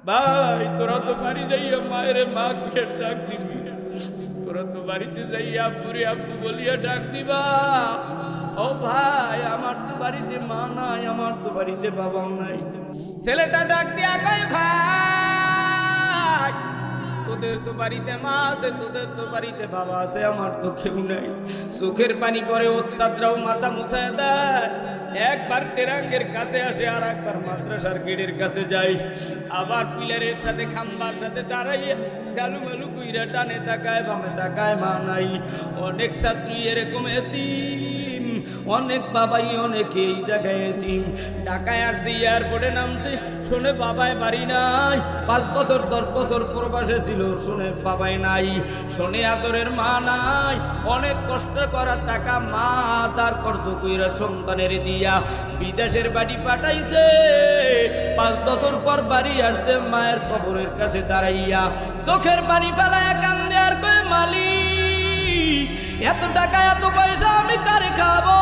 ভাই তোরা তো বাড়ি যাইয়া মায়ের মা কে ডাক দিবি, তোরা তো বাড়িতে যাইয়া আব্বুরে আব্বু বলিয়া ডাক দিবা। ও ভাই আমার তো বাড়িতে মা নাই, আমার তো বাড়িতে বাবাও নাই। ছেলেটা ডাক দিয়া কয় ভাই তোদের তো বাড়িতে মা আছে, তোদের তো বাড়িতে বাবা আছে, আমার তো কেউ নাই। চোখের পানি করে ওস্তাদরাও মাথা মুছায় দেয়। একবার টেরাঙ্গের কাছে আসে আর একবার মাদ্রাসার গেটের কাছে যাই, আবার পিলারের সাথে খাম্বার সাথে দাঁড়াইয়া গালু মালু কুইরা টানে তাকায় বামে তাকায়, মা নাই। অনেক ছাত্রী এরকম এতিম, অনেক বাবাই অনেকে এই জায়গায় এতিম। ঢাকায় আসছে, এয়ারপোর্টে নামছে, শোনে বাবায় বাড়ি নাই। 5 বছর 10 বছর প্রবাসে ছিল, শোনে বাবাই নাই, শোনে আদরের মা নাই। অনেক কষ্ট করার টাকা মা তার খরচ কইরা সন্তানের দিয়া বিদেশের বাড়ি পাঠাইছে। 5 বছর পর বাড়ি আসছে, মায়ের কবরের কাছে দাঁড়াইয়া চোখের পানি ফেলায় কান্দে আর কয় মালিক এত টাকা এত পয়সা আমি কারে খাবো?